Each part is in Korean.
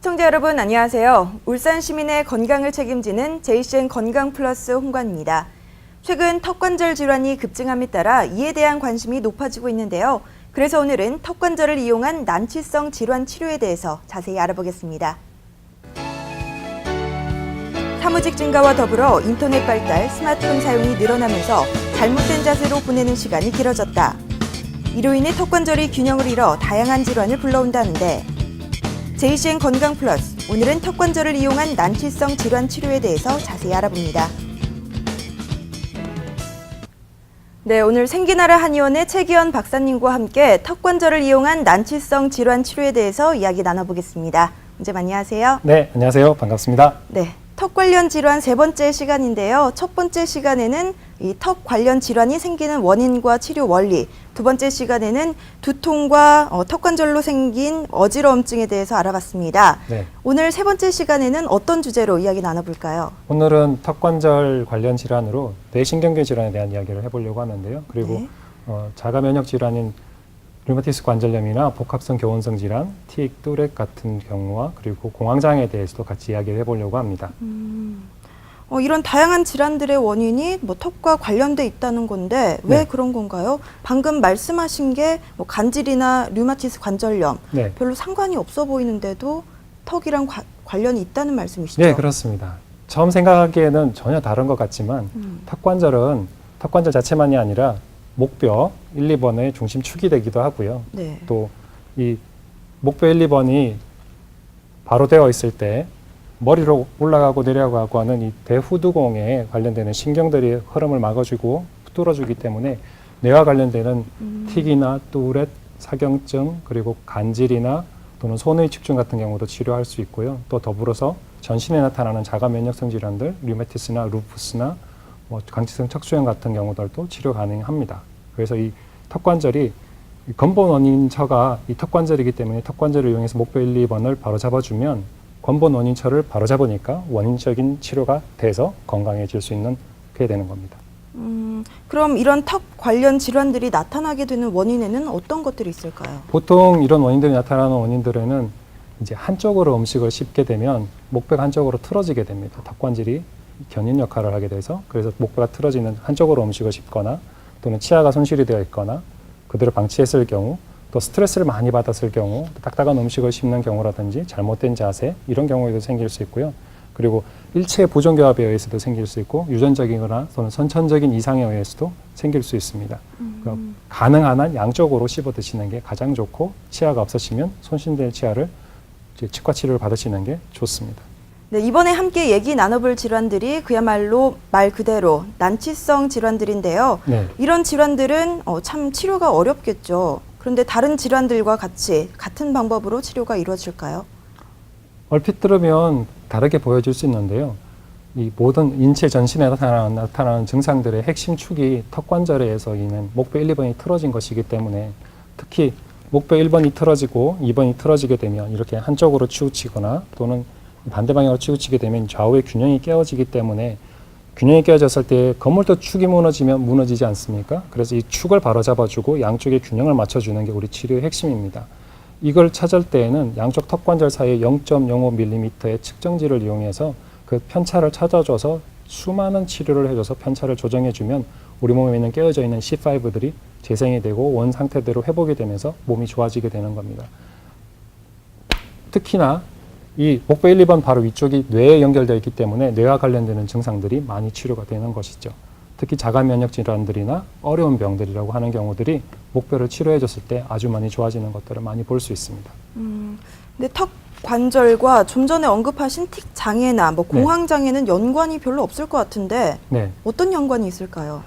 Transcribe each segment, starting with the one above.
시청자 여러분 안녕하세요. 울산 시민의 건강을 책임지는 JCN 건강 플러스 홍관입니다. 최근 턱관절 질환이 급증함에 따라 이에 대한 관심이 높아지고 있는데요. 그래서 오늘은 턱관절을 이용한 난치성 질환 치료에 대해서 자세히 알아보겠습니다. 사무직 증가와 더불어 인터넷 발달, 스마트폰 사용이 늘어나면서 잘못된 자세로 보내는 시간이 길어졌다. 이로 인해 턱관절이 균형을 잃어 다양한 질환을 불러온다는데 JCN 건강 플러스, 오늘은 턱관절을 이용한 난치성 질환 치료에 대해서 자세히 알아봅니다. 네, 오늘 생기나라 한의원의 최기현 박사님과 함께 턱관절을 이용한 난치성 질환 치료에 대해서 이야기 나눠보겠습니다. 원장님 안녕하세요. 네, 안녕하세요. 반갑습니다. 네, 턱 관련 질환 세 번째 시간인데요. 첫 번째 시간에는 이 턱 관련 질환이 생기는 원인과 치료 원리, 두 번째 시간에는 두통과 턱관절로 생긴 어지러움증에 대해서 알아봤습니다. 네. 오늘 세 번째 시간에는 어떤 주제로 이야기 나눠볼까요? 오늘은 턱관절 관련 질환으로 뇌신경계 질환에 대한 이야기를 해보려고 하는데요. 그리고 네. 자가 면역 질환인 류마티스 관절염이나 복합성 교원성 질환, 티익, 뚜렛 같은 경우와 그리고 공황장애에 대해서도 같이 이야기를 해보려고 합니다. 이런 다양한 질환들의 원인이 턱과 관련돼 있다는 건데 왜 네. 그런 건가요? 방금 말씀하신 게 간질이나 류마티스 관절염 네. 별로 상관이 없어 보이는데도 턱이랑 관련이 있다는 말씀이시죠? 네, 그렇습니다. 처음 생각하기에는 전혀 다른 것 같지만 턱관절은 턱관절 자체만이 아니라 목뼈 1, 2번의 중심축이 되기도 하고요. 네. 또 이 목뼈 1, 2번이 바로 되어 있을 때 머리로 올라가고 내려가고 하는 이 대후두공에 관련되는 신경들이 흐름을 막아주고 뚫어주기 때문에 뇌와 관련되는 틱이나 뚜렛, 사경증, 그리고 간질이나 또는 손의측증 같은 경우도 치료할 수 있고요. 또 더불어서 전신에 나타나는 자가 면역성 질환들, 류마티스나 루푸스나 강직성 척수염 같은 경우들도 치료 가능합니다. 그래서 이 턱관절이 근본 원인처가 이 턱관절이기 때문에 턱관절을 이용해서 목뼈 1, 2번을 바로 잡아주면 근본 원인처를 바로 잡으니까 원인적인 치료가 돼서 건강해질 수 있는 게 되는 겁니다. 그럼 이런 턱 관련 질환들이 나타나게 되는 원인에는 어떤 것들이 있을까요? 보통 이런 원인들이 나타나는 원인들에는 이제 한쪽으로 음식을 씹게 되면 목뼈가 한쪽으로 틀어지게 됩니다. 턱관절이 견인 역할을 하게 돼서 그래서 목뼈가 틀어지는 한쪽으로 음식을 씹거나 또는 치아가 손실이 되어 있거나 그대로 방치했을 경우 또 스트레스를 많이 받았을 경우 딱딱한 음식을 씹는 경우라든지 잘못된 자세 이런 경우에도 생길 수 있고요. 그리고 일체 부정교합에 의해서도 생길 수 있고 유전적이거나 또는 선천적인 이상에 의해서도 생길 수 있습니다. 가능한 한 양쪽으로 씹어 드시는 게 가장 좋고 치아가 없으시면 손실된 치아를 치과 치료를 받으시는 게 좋습니다. 네, 이번에 함께 얘기 나눠볼 질환들이 그야말로 말 그대로 난치성 질환들인데요. 네. 이런 질환들은 참 치료가 어렵겠죠. 그런데 다른 질환들과 같은 방법으로 치료가 이루어질까요? 얼핏 들으면 다르게 보여질 수 있는데요. 이 모든 인체 전신에 나타나는 증상들의 핵심 축이 턱관절에서 있는 목뼈 1, 2번이 틀어진 것이기 때문에 특히 목뼈 1번이 틀어지고 2번이 틀어지게 되면 이렇게 한쪽으로 치우치거나 또는 반대 방향으로 치우치게 되면 좌우의 균형이 깨어지기 때문에 균형이 깨어졌을 때 건물도 축이 무너지면 무너지지 않습니까? 그래서 이 축을 바로 잡아주고 양쪽의 균형을 맞춰주는 게 우리 치료의 핵심입니다. 이걸 찾을 때에는 양쪽 턱관절 사이에 0.05mm의 측정지를 이용해서 그 편차를 찾아줘서 수많은 치료를 해줘서 편차를 조정해주면 우리 몸에 있는 깨어져 있는 C5들이 재생이 되고 원 상태대로 회복이 되면서 몸이 좋아지게 되는 겁니다. 특히나 이 목뼈 1, 2번 바로 위쪽이 뇌에 연결되어 있기 때문에 뇌와 관련되는 증상들이 많이 치료가 되는 것이죠. 특히 자가 면역 질환들이나 어려운 병들이라고 하는 경우들이 목뼈를 치료해 줬을 때 아주 많이 좋아지는 것들을 많이 볼 수 있습니다. 근데 턱 관절과 좀 전에 언급하신 틱 장애나 공황 장애는 연관이 별로 없을 것 같은데 네. 어떤 연관이 있을까요?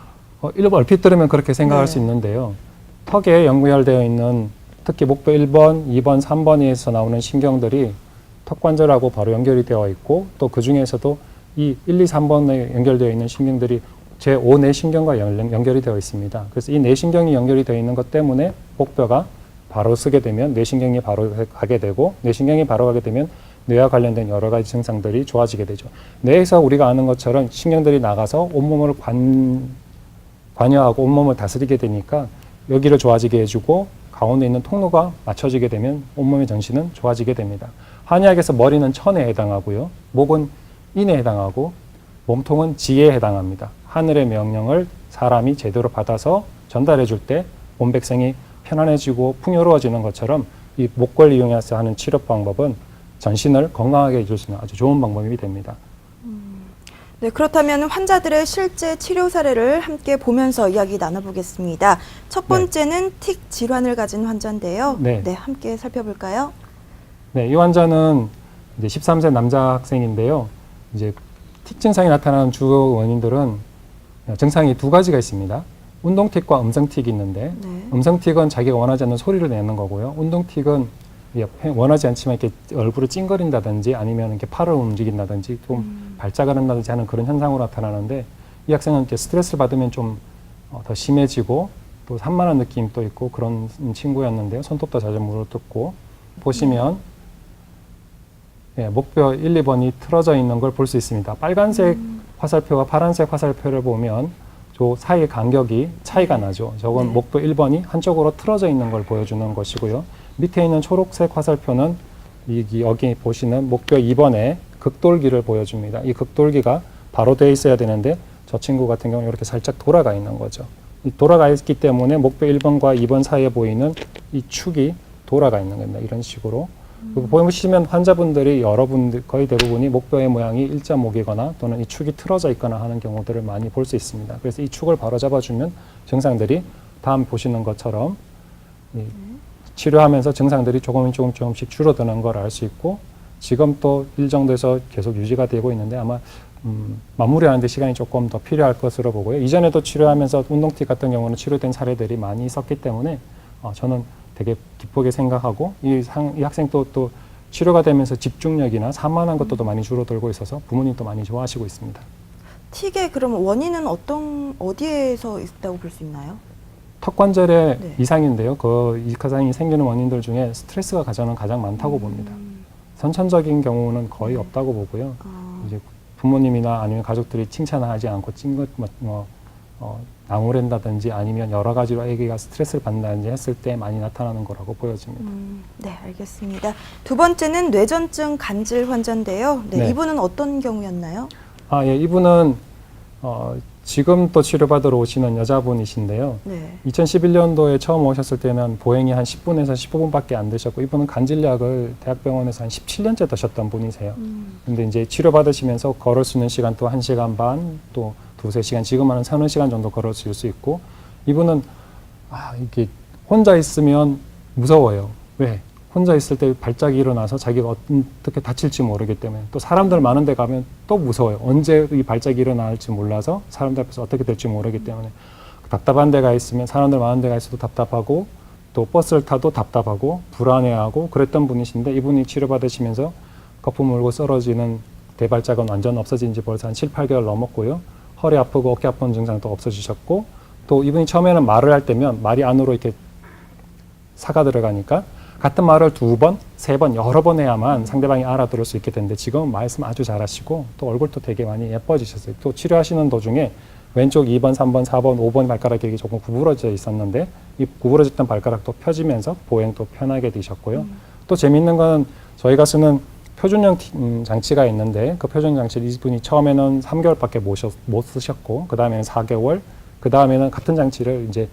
일부 얼핏 들으면 그렇게 생각할 네. 수 있는데요. 턱에 연결되어 있는 특히 목뼈 1번, 2번, 3번에서 나오는 신경들이 턱관절하고 바로 연결이 되어 있고 또 그 중에서도 이 1, 2, 3번에 연결되어 있는 신경들이 제5 뇌신경과 연결이 되어 있습니다. 그래서 이 뇌신경이 연결이 되어 있는 것 때문에 목뼈가 바로 쓰게 되면 뇌신경이 바로 가게 되고 뇌신경이 바로 가게 되면 뇌와 관련된 여러 가지 증상들이 좋아지게 되죠. 뇌에서 우리가 아는 것처럼 신경들이 나가서 온몸을 관여하고 온몸을 다스리게 되니까 여기를 좋아지게 해주고 가운데 있는 통로가 맞춰지게 되면 온몸의 전신은 좋아지게 됩니다. 한의학에서 머리는 천에 해당하고요. 목은 인에 해당하고 몸통은 지에 해당합니다. 하늘의 명령을 사람이 제대로 받아서 전달해 줄 때 몸백성이 편안해지고 풍요로워지는 것처럼 이 목걸 이용해서 하는 치료 방법은 전신을 건강하게 해줄 수 있는 아주 좋은 방법이 됩니다. 네, 그렇다면 환자들의 실제 치료 사례를 함께 보면서 이야기 나눠보겠습니다. 첫 번째는 틱 질환을 가진 환자인데요. 네. 네, 함께 살펴볼까요? 네, 이 환자는 이제 13세 남자 학생인데요. 이제 틱 증상이 나타나는 주요 원인들은 증상이 두 가지가 있습니다. 운동틱과 음성틱이 있는데 네. 음성틱은 자기가 원하지 않는 소리를 내는 거고요. 운동틱은 원하지 않지만 이렇게 얼굴을 찡그린다든지 아니면 이렇게 팔을 움직인다든지 좀 발작을 한다든지 하는 그런 현상으로 나타나는데 이 학생은 이렇게 스트레스를 받으면 좀 더 심해지고 또 산만한 느낌도 있고 그런 친구였는데요. 손톱도 자주 물어뜯고 보시면 목뼈 1, 2번이 틀어져 있는 걸 볼 수 있습니다. 빨간색 화살표와 파란색 화살표를 보면 저 사이의 간격이 차이가 나죠. 저건 네. 목뼈 1번이 한쪽으로 틀어져 있는 걸 보여주는 것이고요. 밑에 있는 초록색 화살표는 여기 보시는 목뼈 2번의 극돌기를 보여줍니다. 이 극돌기가 바로 되어 있어야 되는데 저 친구 같은 경우는 이렇게 살짝 돌아가 있는 거죠. 돌아가 있기 때문에 목뼈 1번과 2번 사이에 보이는 이 축이 돌아가 있는 겁니다. 이런 식으로. 그리고 보시면 환자분들이 여러분들 거의 대부분이 목뼈의 모양이 일자목이거나 또는 이 축이 틀어져 있거나 하는 경우들을 많이 볼 수 있습니다. 그래서 이 축을 바로 잡아주면 증상들이 다음 보시는 것처럼 치료하면서 증상들이 조금씩 줄어드는 걸 알 수 있고 지금 또 일정도에서 계속 유지가 되고 있는데 아마 마무리하는 데 시간이 조금 더 필요할 것으로 보고요. 이전에도 치료하면서 운동틱 같은 경우는 치료된 사례들이 많이 있었기 때문에 저는 되게 기쁘게 생각하고 이 학생도 또 치료가 되면서 집중력이나 산만한 것도 많이 줄어들고 있어서 부모님도 많이 좋아하시고 있습니다. 틱의 그럼 원인은 어디에서 있다고 볼 수 있나요? 턱관절의 네. 이상인데요. 이 이상이 생기는 원인들 중에 스트레스가 가장 많다고 봅니다. 선천적인 경우는 거의 없다고 보고요. 이제 부모님이나 아니면 가족들이 칭찬하지 않고 나무랜다든지 아니면 여러 가지로 아기가 스트레스를 받는다든지 했을 때 많이 나타나는 거라고 보여집니다. 네, 알겠습니다. 두 번째는 뇌전증 간질 환자인데요. 네, 네. 이분은 어떤 경우였나요? 예, 이분은 지금 또 치료받으러 오시는 여자분이신데요. 네. 2011년도에 처음 오셨을 때는 보행이 한 10분에서 15분밖에 안 되셨고 이분은 간질약을 대학병원에서 한 17년째 드셨던 분이세요. 근데 이제 치료받으시면서 걸을 수 있는 시간 또 1시간 반, 또 두세 시간, 지금은 한 3-4시간 정도 걸어줄 수 있고 이분은 이렇게 혼자 있으면 무서워요. 왜? 혼자 있을 때 발작이 일어나서 자기가 어떻게 다칠지 모르기 때문에 또 사람들 많은 데 가면 또 무서워요. 언제 이 발작이 일어날지 몰라서 사람들 앞에서 어떻게 될지 모르기 때문에 답답한 데가 있으면 사람들 많은 데가 있어도 답답하고 또 버스를 타도 답답하고 불안해하고 그랬던 분이신데 이분이 치료받으시면서 거품 물고 쓰러지는 대발작은 완전 없어진 지 벌써 한 7-8개월 넘었고요. 허리 아프고 어깨 아픈 증상도 없어지셨고 또 이분이 처음에는 말을 할 때면 말이 안으로 이렇게 사가 들어가니까 같은 말을 2번, 3번, 여러 번 해야만 상대방이 알아들을 수 있게 되는데 지금은 말씀 아주 잘하시고 또 얼굴도 되게 많이 예뻐지셨어요. 또 치료하시는 도중에 왼쪽 2번, 3번, 4번, 5번 발가락이 조금 구부러져 있었는데 이 구부러졌던 발가락도 펴지면서 보행도 편하게 되셨고요. 또 재밌는 건 저희가 쓰는 표준형 장치가 있는데 그 표준 장치를 이분이 처음에는 3개월밖에 못 쓰셨고 그 다음에는 4개월, 그 다음에는 같은 장치를 이제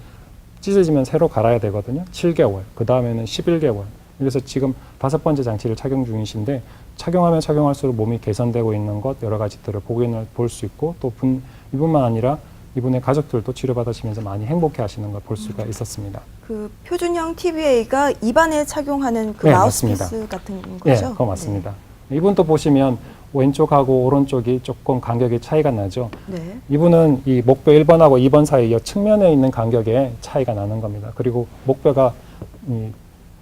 찢어지면 새로 갈아야 되거든요. 7개월, 그 다음에는 11개월. 그래서 지금 5번째 장치를 착용 중이신데 착용하면 착용할수록 몸이 개선되고 있는 것 여러 가지들을 볼 수 있고 또 이뿐만 아니라 이분의 가족들도 치료받으시면서 많이 행복해하시는 걸 볼 수가 있었습니다. 그 표준형 TBA가 입안에 착용하는 그 네, 마우스피스 맞습니다. 같은 거죠? 네, 그거 맞습니다. 이분도 보시면 왼쪽하고 오른쪽이 조금 간격이 차이가 나죠. 네. 이분은 이 목뼈 1번하고 2번 사이 측면에 있는 간격에 차이가 나는 겁니다. 그리고 목뼈가 이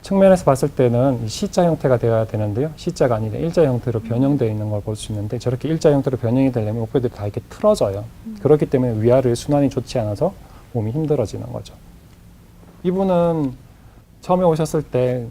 측면에서 봤을 때는 이 C자 형태가 되어야 되는데요. C자가 아니라 일자 형태로 변형되어 있는 걸 볼 수 있는데 저렇게 일자 형태로 변형이 되려면 목뼈들이 다 이렇게 틀어져요. 그렇기 때문에 위아래 순환이 좋지 않아서 몸이 힘들어지는 거죠. 이분은 처음에 오셨을 때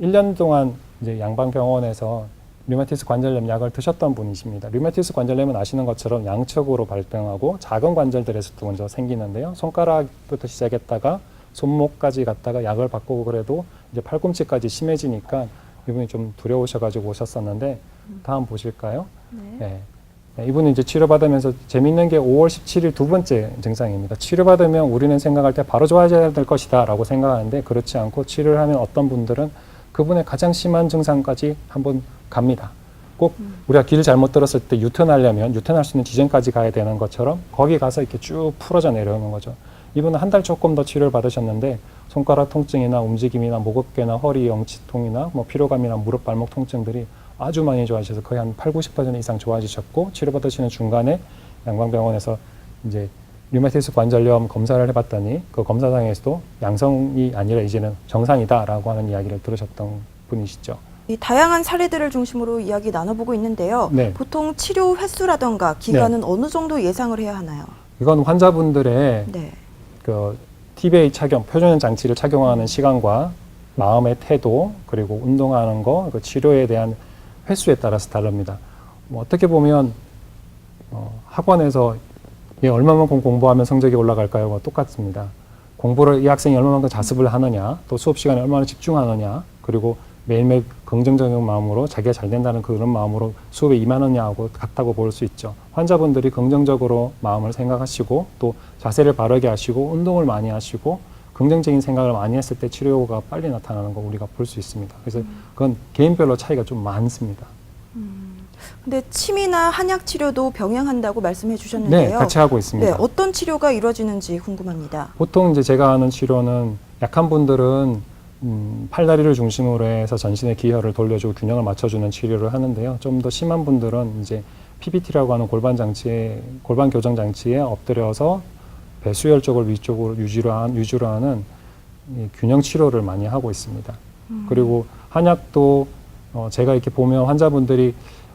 1년 동안 이제 양방병원에서 류마티스 관절염 약을 드셨던 분이십니다. 류마티스 관절염은 아시는 것처럼 양측으로 발병하고 작은 관절들에서도 먼저 생기는데요. 손가락부터 시작했다가 손목까지 갔다가 약을 바꾸고 그래도 이제 팔꿈치까지 심해지니까 이분이 좀 두려우셔가지고 오셨었는데 다음 보실까요? 네. 네, 이분은 이제 치료받으면서 재밌는 게 5월 17일 두 번째 증상입니다. 치료받으면 우리는 생각할 때 바로 좋아져야 될 것이다 라고 생각하는데 그렇지 않고 치료를 하면 어떤 분들은 그분의 가장 심한 증상까지 한번 갑니다. 꼭 우리가 길을 잘못 들었을 때 유턴하려면 유턴할 수 있는 지점까지 가야 되는 것처럼 거기 가서 이렇게 쭉 풀어져 내려오는 거죠. 이분은 한 달 조금 더 치료를 받으셨는데 손가락 통증이나 움직임이나 목어깨나 허리 영치통이나 뭐 피로감이나 무릎 발목 통증들이 아주 많이 좋아지셔서 거의 한 80% 이상 좋아지셨고 치료받으시는 중간에 양방병원에서 이제 류마티스 관절염 검사를 해봤더니 그 검사상에서도 양성이 아니라 이제는 정상이다라고 하는 이야기를 들으셨던 분이시죠. 이 다양한 사례들을 중심으로 이야기 나눠보고 있는데요. 네. 보통 치료 횟수라던가 기간은 어느 정도 예상을 해야 하나요? 이건 환자분들의 네. 그 TBA 착용, 표준 장치를 착용하는 시간과 마음의 태도 그리고 운동하는 거, 그 치료에 대한 횟수에 따라서 다릅니다. 뭐 어떻게 보면 학원에서 얼마만큼 공부하면 성적이 올라갈까요? 똑같습니다. 공부를 이 학생이 얼마만큼 자습을 하느냐, 또 수업 시간에 얼마나 집중하느냐, 그리고 매일매일 긍정적인 마음으로 자기가 잘 된다는 그런 마음으로 수업에 임하느냐하고 같다고 볼 수 있죠. 환자분들이 긍정적으로 마음을 생각하시고 또 자세를 바르게 하시고 운동을 많이 하시고 긍정적인 생각을 많이 했을 때 치료가 빨리 나타나는 거 우리가 볼 수 있습니다. 그래서 그건 개인별로 차이가 좀 많습니다. 근데 침이나 한약 치료도 병행한다고 말씀해 주셨는데요. 네, 같이 하고 있습니다. 네, 어떤 치료가 이루어지는지 궁금합니다. 보통 이제 제가 하는 치료는 약한 분들은 팔다리를 중심으로 해서 전신의 기혈을 돌려주고 균형을 맞춰주는 치료를 하는데요. 좀 더 심한 분들은 이제 PBT라고 하는 골반 교정 장치에 엎드려서 배수혈 쪽을 위쪽으로 유지로 하는 이 균형 치료를 많이 하고 있습니다. 그리고 한약도 제가 이렇게 보면 환자분들이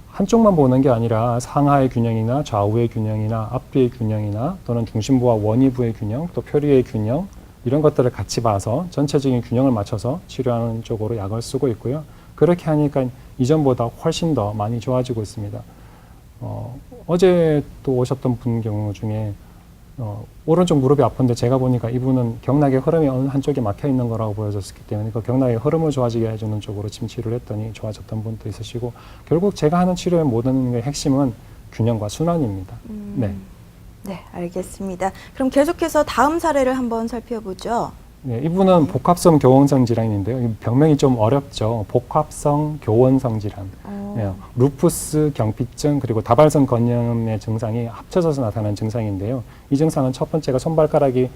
한쪽만 보는 게 아니라 상하의 균형이나 좌우의 균형이나 앞뒤의 균형이나 또는 중심부와 원위부의 균형, 또 표리의 균형 이런 것들을 같이 봐서 전체적인 균형을 맞춰서 치료하는 쪽으로 약을 쓰고 있고요. 그렇게 하니까 이전보다 훨씬 더 많이 좋아지고 있습니다. 어제 또 오셨던 분 경우 중에 오른쪽 무릎이 아픈데 제가 보니까 이분은 경락의 흐름이 어느 한쪽에 막혀 있는 거라고 보여졌기 때문에 그 경락의 흐름을 좋아지게 해주는 쪽으로 침 치료를 했더니 좋아졌던 분도 있으시고 결국 제가 하는 치료의 모든 핵심은 균형과 순환입니다. 네. 네, 알겠습니다. 그럼 계속해서 다음 사례를 한번 살펴보죠. 네, 이분은 복합성 교원성 질환인데요. 이 병명이 좀 어렵죠. 복합성 교원성 질환. 네, 루푸스, 경피증, 그리고 다발성 건염의 증상이 합쳐져서 나타나는 증상인데요. 이 증상은 첫 번째가 손발가락이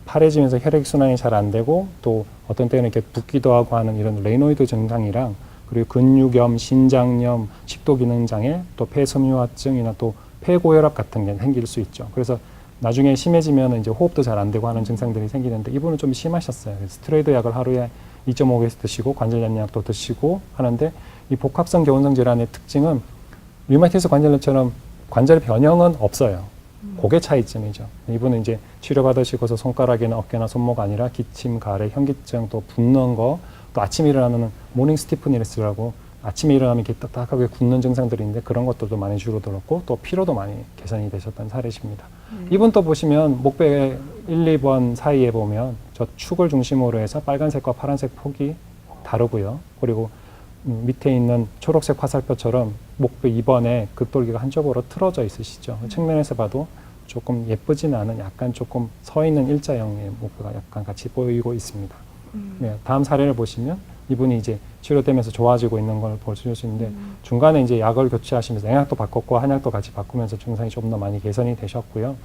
파래지면서 혈액 순환이 잘 안 되고 또 어떤 때는 이렇게 붓기도 하고 하는 이런 레이노이드 증상이랑 그리고 근육염, 신장염, 식도기능장애, 또 폐섬유화증이나 또 폐고혈압 같은 게 생길 수 있죠. 그래서 나중에 심해지면 이제 호흡도 잘 안 되고 하는 증상들이 생기는데 이분은 좀 심하셨어요. 그래서 스테로이드 약을 하루에 2.5개씩 드시고 관절염 약도 드시고 하는데 이 복합성 교원성 질환의 특징은 류마티스 관절염처럼 관절 변형은 없어요. 그게 차이점이죠. 이분은 이제 치료받으시고서 손가락이나 어깨나 손목 아니라 기침, 가래, 현기증, 또 붓는 거, 또 아침에 일어나는 모닝 스티프니스라고 아침에 일어나면 이렇게 딱딱하게 굳는 증상들이 있는데 그런 것들도 많이 줄어들었고 또 피로도 많이 개선이 되셨던 사례십니다. 이분 또 보시면 목배 1, 2번 사이에 보면 저 축을 중심으로 해서 빨간색과 파란색 폭이 다르고요. 그리고 밑에 있는 초록색 화살표처럼 목배 2번에 극돌기가 한쪽으로 틀어져 있으시죠. 측면에서 봐도 조금 예쁘진 않은 약간 조금 서 있는 일자형의 목배가 약간 같이 보이고 있습니다. 네, 다음 사례를 보시면 이분이 이제 치료되면서 좋아지고 있는 걸 볼 수 있는데 중간에 이제 약을 교체하시면서 양약도 바꿨고 한약도 같이 바꾸면서 증상이 좀 더 많이 개선이 되셨고요.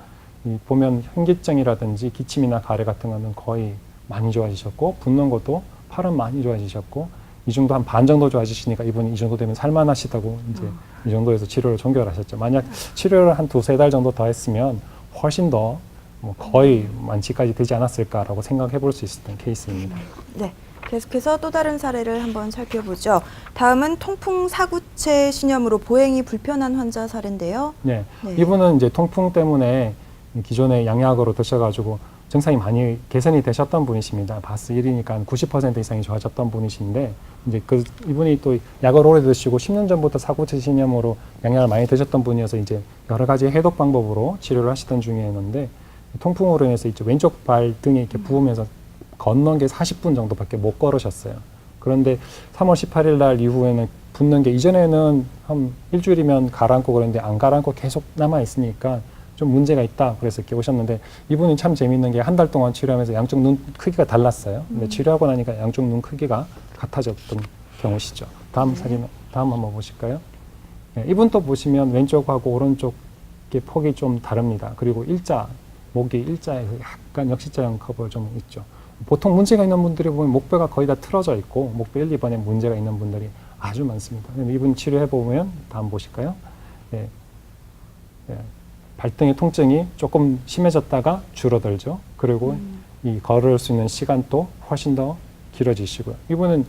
이 보면 현기증이라든지 기침이나 가래 같은 거는 거의 많이 좋아지셨고 붓는 것도 팔은 많이 좋아지셨고 이 정도 한 반 정도 좋아지시니까 이분이 이 정도 되면 살만하시다고 이제 이 정도에서 치료를 종결하셨죠. 만약 치료를 한 2-3달 정도 더 했으면 훨씬 더 뭐 거의 완치까지 되지 않았을까라고 생각해 볼 수 있었던 케이스입니다. 네. 계속해서 또 다른 사례를 한번 살펴보죠. 다음은 통풍 사구체 신염으로 보행이 불편한 환자 사례인데요. 네. 네. 이분은 이제 통풍 때문에 기존에 양약으로 드셔가지고 증상이 많이 개선이 되셨던 분이십니다. 바스 1이니까 90% 이상이 좋아졌던 분이신데 이제 이분이 또 약을 오래 드시고 10년 전부터 사구체 신염으로 양약을 많이 드셨던 분이어서 이제 여러 가지 해독 방법으로 치료를 하시던 중이었는데 통풍으로 인해서 이제 왼쪽 발 등에 이렇게 부으면서 걷는 게 40분 정도밖에 못 걸으셨어요. 그런데 3월 18일 날 이후에는 붓는 게 이전에는 한 일주일이면 가라앉고 그랬는데 안 가라앉고 계속 남아 있으니까 좀 문제가 있다. 그래서 이렇게 오셨는데 이분이 참 재밌는 게 한 달 동안 치료하면서 양쪽 눈 크기가 달랐어요. 근데 치료하고 나니까 양쪽 눈 크기가 같아졌던 경우시죠. 다음 사진, 다음 한번 보실까요? 네, 이분 또 보시면 왼쪽하고 오른쪽 폭이 좀 다릅니다. 그리고 목이 일자에 약간 역시자형 커브 좀 있죠. 보통 문제가 있는 분들이 보면 목뼈가 거의 다 틀어져 있고 목뼈 1, 2번에 문제가 있는 분들이 아주 많습니다. 이분 치료해 보면 다음 보실까요? 네. 네. 발등의 통증이 조금 심해졌다가 줄어들죠. 그리고 이 걸을 수 있는 시간도 훨씬 더 길어지시고요. 이분은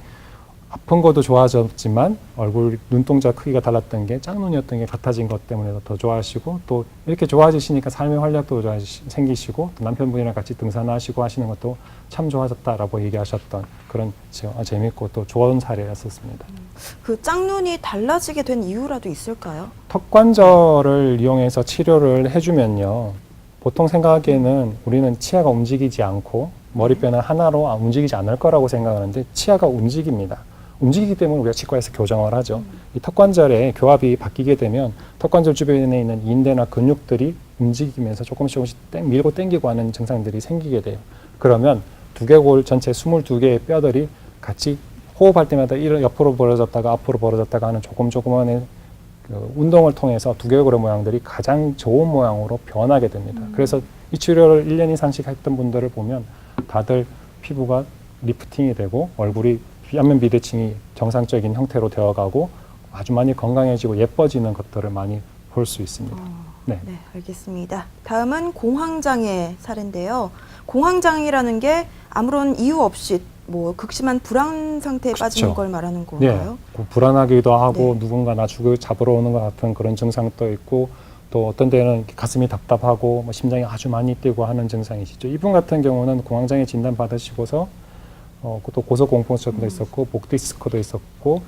아픈 것도 좋아졌지만 얼굴 눈동자 크기가 달랐던 게 짝눈이었던 게 같아진 것 때문에 더 좋아하시고 또 이렇게 좋아지시니까 삶의 활력도 생기시고 또 남편분이랑 같이 등산하시고 하시는 것도 참 좋아졌다라고 얘기하셨던 그런 재밌고 또 좋은 사례였었습니다. 그 짝눈이 달라지게 된 이유라도 있을까요? 턱관절을 이용해서 치료를 해주면요. 보통 생각하기에는 우리는 치아가 움직이지 않고 머리뼈는 하나로 움직이지 않을 거라고 생각하는데 치아가 움직입니다. 움직이기 때문에 우리가 치과에서 교정을 하죠. 이 턱관절의 교합이 바뀌게 되면 턱관절 주변에 있는 인대나 근육들이 움직이면서 조금씩 밀고 당기고 하는 증상들이 생기게 돼요. 그러면 두개골 전체 22개의 뼈들이 같이 호흡할 때마다 옆으로 벌어졌다가 앞으로 벌어졌다가 하는 조금의 그 운동을 통해서 두개골의 모양들이 가장 좋은 모양으로 변하게 됩니다. 그래서 이 치료를 1년 이상씩 했던 분들을 보면 다들 피부가 리프팅이 되고 얼굴이 안면 비대칭이 정상적인 형태로 되어가고 아주 많이 건강해지고 예뻐지는 것들을 많이 볼 수 있습니다. 네. 네, 알겠습니다. 다음은 공황장애 사례인데요. 공황장애라는 게 아무런 이유 없이 뭐 극심한 불안 상태에 빠지는 걸 말하는 건가요? 네. 불안하기도 하고 네. 누군가 나 잡으러 오는 것 같은 그런 증상도 있고 또 어떤 데는 가슴이 답답하고 뭐 심장이 아주 많이 뛰고 하는 증상이시죠. 이분 같은 경우는 공황장애 진단 받으시고서 또 고소공포증도 있었고 목 디스크도 있었고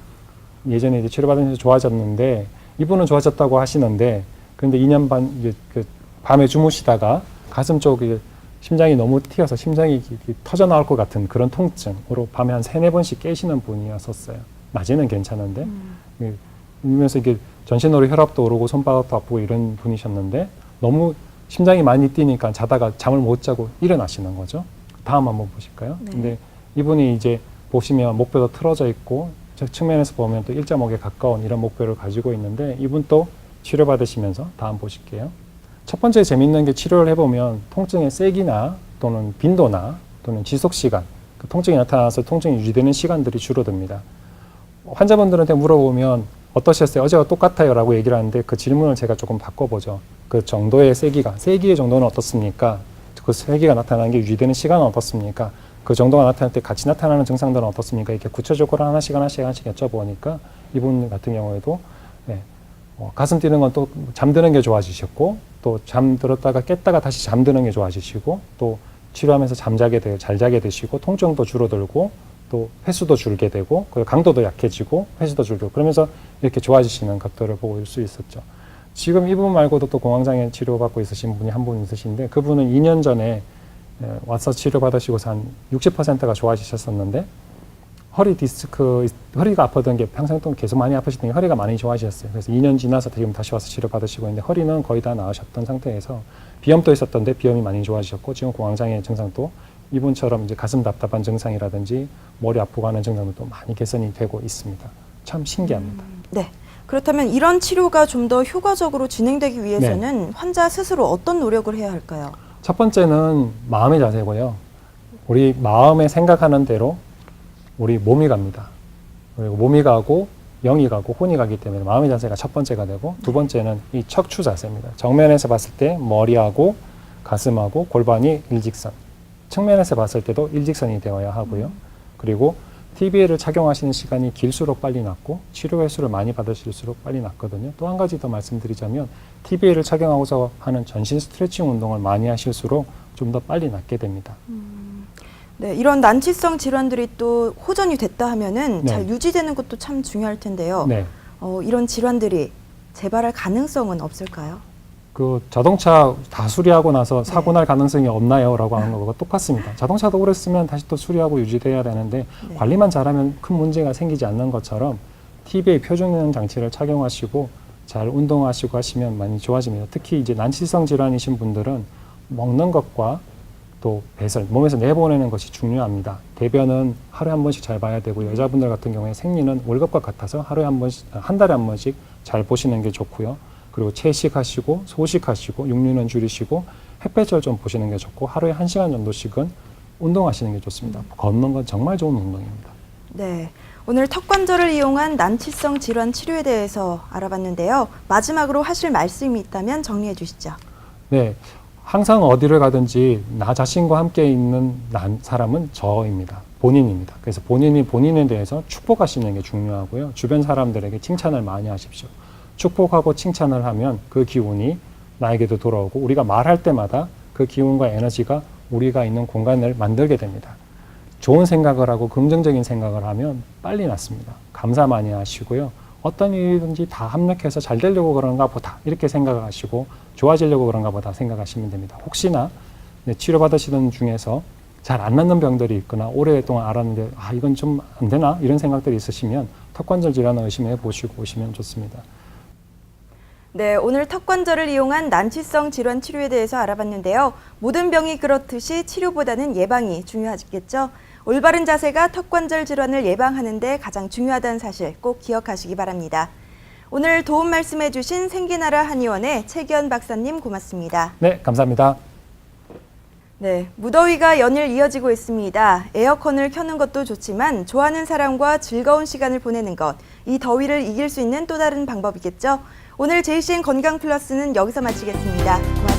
예전에 이제 치료받으면서 좋아졌는데 이분은 좋아졌다고 하시는데 그런데 2년 반 이제 그 밤에 주무시다가 가슴 쪽에 심장이 너무 튀어서 심장이 터져 나올 것 같은 그런 통증으로 밤에 한 3-4번씩 깨시는 분이었었어요. 낮에는 괜찮은데 이러면서 이게 전신으로 혈압도 오르고 손바닥도 아프고 이런 분이셨는데 너무 심장이 많이 뛰니까 자다가 잠을 못 자고 일어나시는 거죠. 다음 한번 보실까요? 네. 근데 이분이 이제 보시면 목뼈도 틀어져 있고 저 측면에서 보면 또 일자목에 가까운 이런 목뼈를 가지고 있는데 이분 또 치료받으시면서 다음 보실게요. 첫 번째 재밌는 게 치료를 해보면 통증의 세기나 또는 빈도나 또는 지속시간, 그 통증이 나타나서 통증이 유지되는 시간들이 줄어듭니다. 환자분들한테 물어보면 어떠셨어요? 어제와 똑같아요 라고 얘기를 하는데 그 질문을 제가 조금 바꿔보죠. 그 정도의 세기의 정도는 어떻습니까? 그 세기가 나타나는 게 유지되는 시간은 어떻습니까? 그 정도가 나타날 때 같이 나타나는 증상들은 어떻습니까? 이렇게 구체적으로 하나씩 여쭤보니까 이분 같은 경우에도 네, 가슴 뛰는 건 또 잠드는 게 좋아지셨고 또 잠들었다가 깼다가 다시 잠드는 게 좋아지시고 또 치료하면서 잘 자게 되시고 통증도 줄어들고 또 횟수도 줄게 되고 그리고 강도도 약해지고 횟수도 줄고 그러면서 이렇게 좋아지시는 것들을 볼 수 있었죠. 지금 이분 말고도 또 공황장애 치료받고 있으신 분이 한 분 있으신데 그분은 2년 전에 와서 치료받으시고서 한 60%가 좋아지셨었는데 허리가 아프던 게 평생 동안 계속 많이 아프시던 게 허리가 많이 좋아지셨어요. 그래서 2년 지나서 지금 다시 와서 치료받으시고 있는데 허리는 거의 다 나으셨던 상태에서 비염도 있었던데 비염이 많이 좋아지셨고 지금 공황장애 증상도 이분처럼 이제 가슴 답답한 증상이라든지 머리 아프고 하는 증상도 많이 개선이 되고 있습니다. 참 신기합니다. 네. 그렇다면 이런 치료가 좀 더 효과적으로 진행되기 위해서는 환자 스스로 어떤 노력을 해야 할까요? 첫 번째는 마음의 자세고요. 우리 마음에 생각하는 대로 우리 몸이 갑니다. 그리고 몸이 가고 영이 가고 혼이 가기 때문에 마음의 자세가 첫 번째가 되고 두 번째는 이 척추 자세입니다. 정면에서 봤을 때 머리하고 가슴하고 골반이 일직선, 측면에서 봤을 때도 일직선이 되어야 하고요. 그리고 TBL을 착용하시는 시간이 길수록 빨리 낫고 치료 횟수를 많이 받으실수록 빨리 낫거든요. 또 한 가지 더 말씀드리자면 TBL을 착용하고서 하는 전신 스트레칭 운동을 많이 하실수록 좀 더 빨리 낫게 됩니다. 네, 이런 난치성 질환들이 또 호전이 됐다 하면은 네. 잘 유지되는 것도 참 중요할 텐데요. 네. 이런 질환들이 재발할 가능성은 없을까요? 그 자동차 다 수리하고 나서 사고 날 가능성이 없나요? 라고 하는 거가 똑같습니다. 자동차도 오래 쓰면 다시 또 수리하고 유지돼야 되는데 네. 관리만 잘하면 큰 문제가 생기지 않는 것처럼 TBA 표준형 장치를 착용하시고 잘 운동하시고 하시면 많이 좋아집니다. 특히 이제 난치성 질환이신 분들은 먹는 것과 또 배설, 몸에서 내보내는 것이 중요합니다. 대변은 하루에 한 번씩 잘 봐야 되고 여자분들 같은 경우에 생리는 월급과 같아서 하루에 한 번씩, 한 달에 한 번씩 잘 보시는 게 좋고요. 그리고 채식하시고 소식하시고 육류는 줄이시고 햇볕을 좀 보시는 게 좋고 하루에 1시간 정도씩은 운동하시는 게 좋습니다. 걷는 건 정말 좋은 운동입니다. 네. 오늘 턱관절을 이용한 난치성 질환 치료에 대해서 알아봤는데요. 마지막으로 하실 말씀이 있다면 정리해 주시죠. 네. 항상 어디를 가든지 나 자신과 함께 있는 사람은 저입니다. 본인입니다. 그래서 본인이 본인에 대해서 축복하시는 게 중요하고요. 주변 사람들에게 칭찬을 많이 하십시오. 축복하고 칭찬을 하면 그 기운이 나에게도 돌아오고 우리가 말할 때마다 그 기운과 에너지가 우리가 있는 공간을 만들게 됩니다. 좋은 생각을 하고 긍정적인 생각을 하면 빨리 낫습니다. 감사 많이 하시고요. 어떤 일이든지 다 합력해서 잘 되려고 그런가 보다 이렇게 생각하시고 좋아지려고 그런가 보다 생각하시면 됩니다. 혹시나 치료받으시던 중에서 잘 안 낫는 병들이 있거나 오랫동안 알았는데 이건 좀 안 되나 이런 생각들이 있으시면 턱관절 질환을 의심해 보시고 오시면 좋습니다. 네, 오늘 턱관절을 이용한 난치성 질환 치료에 대해서 알아봤는데요. 모든 병이 그렇듯이 치료보다는 예방이 중요하겠죠. 올바른 자세가 턱관절 질환을 예방하는 데 가장 중요하다는 사실 꼭 기억하시기 바랍니다. 오늘 도움 말씀해 주신 생기나라 한의원의 최기현 박사님 고맙습니다. 네, 감사합니다. 네, 무더위가 연일 이어지고 있습니다. 에어컨을 켜는 것도 좋지만 좋아하는 사람과 즐거운 시간을 보내는 것, 이 더위를 이길 수 있는 또 다른 방법이겠죠. 오늘 JCN 건강 플러스는 여기서 마치겠습니다. 고맙습니다.